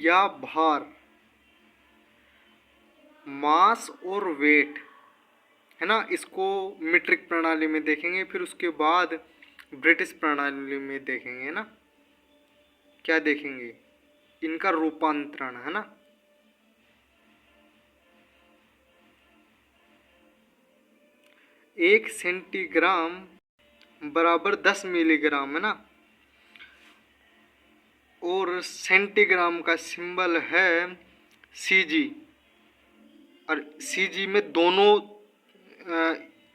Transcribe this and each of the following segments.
या भार, मास और वेट, है ना, इसको मीट्रिक प्रणाली में देखेंगे, फिर उसके बाद ब्रिटिश प्रणाली में देखेंगे, है ना। क्या देखेंगे? इनका रूपांतरण, है ना। एक सेंटीग्राम बराबर 10 मिलीग्राम, है ना। और सेंटीग्राम का सिंबल है Cg, और Cg में दोनों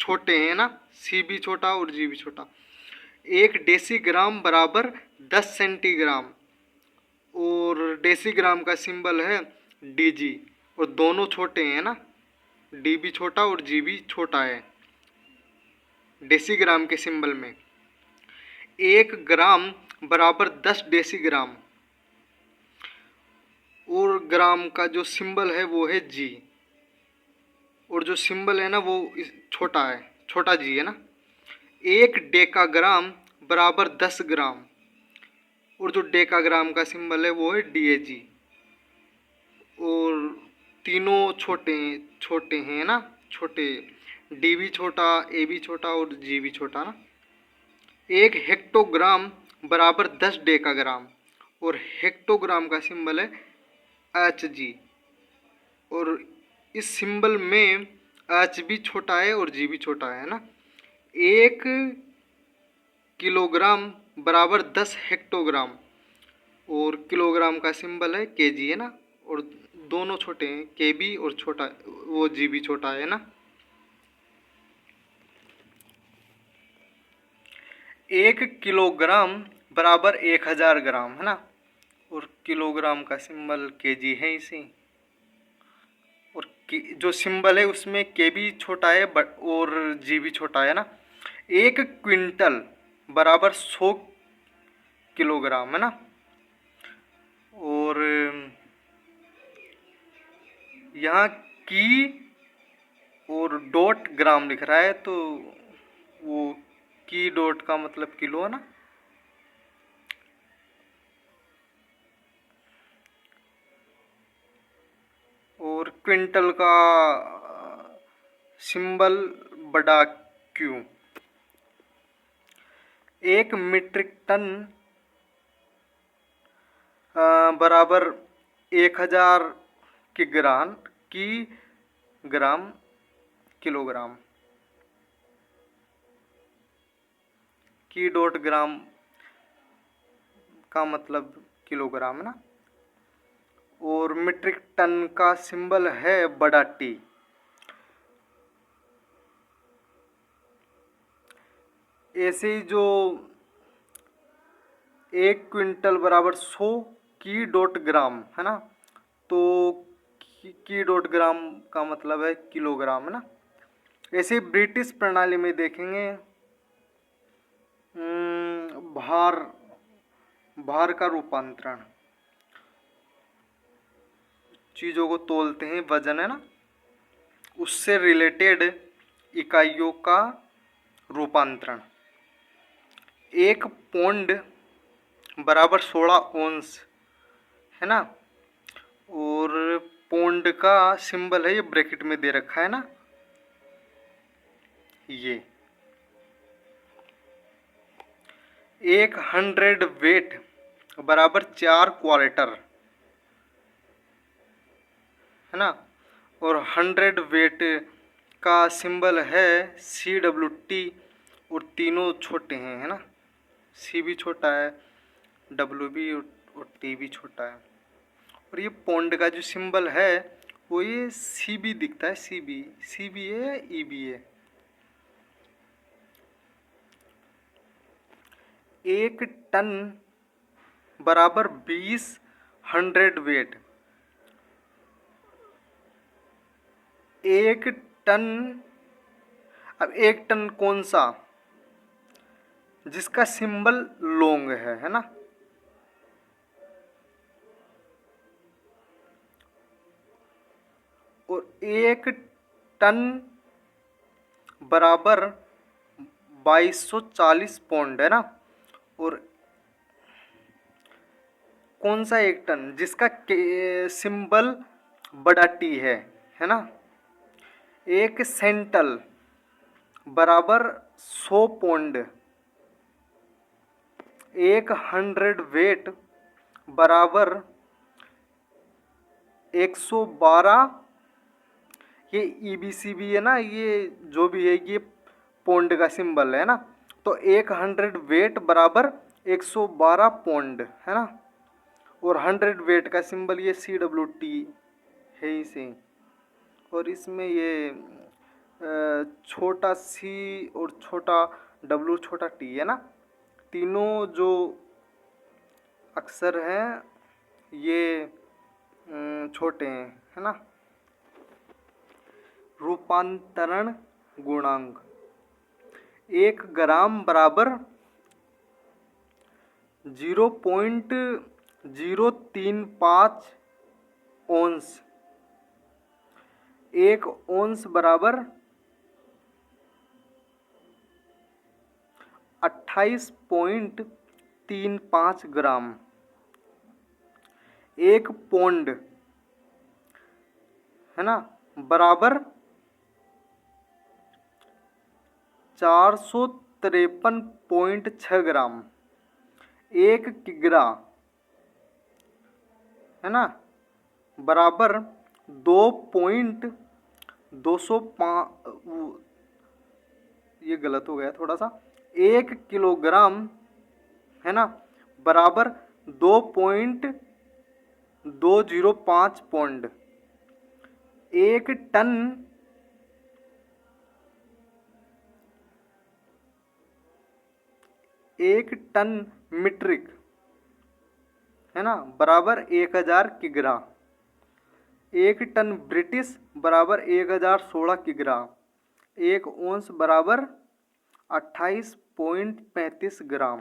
छोटे हैं ना, सी भी छोटा और जी भी छोटा। एक डेसीग्राम बराबर 10 सेंटीग्राम, और डेसीग्राम का सिंबल है Dg, और दोनों छोटे हैं ना, डी भी छोटा और जी भी छोटा है डेसीग्राम के सिंबल में। 1 ग्राम बराबर 10 डेसीग्राम, और ग्राम का जो सिंबल है वो है जी, और जो सिंबल है ना वो छोटा है, छोटा जी है ना। 1 डेकाग्राम बराबर 10 ग्राम, और जो डेकाग्राम का सिंबल है वो है DAG, और तीनों छोटे हैं ना, छोटे, डी भी छोटा, ए भी छोटा और जी भी छोटा ना। 1 हेक्टोग्राम बराबर 10 डेकाग्राम, और हेक्टोग्राम का सिंबल है HG, और इस सिंबल में H भी छोटा है और G भी छोटा है ना। 1 किलोग्राम बराबर 10 हेक्टोग्राम, और किलोग्राम का सिंबल है KG, है ना, और दोनों छोटे हैं, KB और छोटा वो G भी छोटा है ना। 1 किलोग्राम बराबर 1000 ग्राम, है ना, और किलोग्राम का सिंबल KG है इसी, और जो सिंबल है उसमें के भी छोटा है और जी भी छोटा है ना। 1 क्विंटल बराबर 100 किलोग्राम, है ना, और यहाँ की और डॉट ग्राम लिख रहा है, तो वो की डॉट का मतलब किलो है ना। और क्विंटल का सिंबल बड़ा क्यू। 1 मीट्रिक टन बराबर 1000 ग्राम किलोग्राम, की डॉट ग्राम का मतलब किलोग्राम है ना, और मीट्रिक टन का सिंबल है बड़ा T। ऐसे ही जो 1 क्विंटल बराबर 100 की डॉट ग्राम, है ना, तो की डॉट ग्राम का मतलब है किलोग्राम, है ना। ऐसे ही ब्रिटिश प्रणाली में देखेंगे, भार का रूपांतरण, चीज़ों को तोलते हैं, वजन, है ना, उससे रिलेटेड इकाइयों का रूपांतरण। 1 पौंड बराबर 16 ओंस, है ना, और पौंड का सिंबल है, ये ब्रैकेट में दे रखा है ना, ये। 100 वेट बराबर 4 क्वार्टर, है ना, और 100 वेट का सिंबल है CWT, और तीनों छोटे हैं, है ना, C भी छोटा है, W भी और T भी छोटा है। और ये पौंड का जो सिंबल है वो ये CB दिखता है, CB है या EB है। 1 टन बराबर 20 100 वेट। 1 टन, अब 1 टन कौन सा? जिसका सिंबल लोंग है ना, और 1 टन बराबर 2240 पौंड, है ना। और कौन सा एक टन जिसका सिंबल बड़ा टी है ना। एक सेंटल बराबर 100 पौंड। 100 वेट बराबर 112। ये EBCB है ना, ये जो भी है ये पौंड का सिंबल है ना। तो 100 वेट बराबर 112 पौंड है ना। और 100 वेट का सिंबल ये CWT है इसे। और इसमें ये छोटा C और छोटा W छोटा T है ना, तीनों जो अक्षर हैं ये छोटे हैं है ना। रूपांतरण गुणांक 1 ग्राम बराबर 0.035 ओंस। 1 ओंस बराबर 28.35 ग्राम। 1 पौंड है ना बराबर 453.6 ग्राम। 1 किग्रा है ना बराबर 2.205। ये गलत हो गया थोड़ा सा। 1 किलोग्राम है ना बराबर 2.205 पौंड। 1 टन मीट्रिक है ना बराबर 1000 किग्रा। 1 टन ब्रिटिश बराबर 1016 किग्रा। 1 ओंस बराबर 28.35 ग्राम।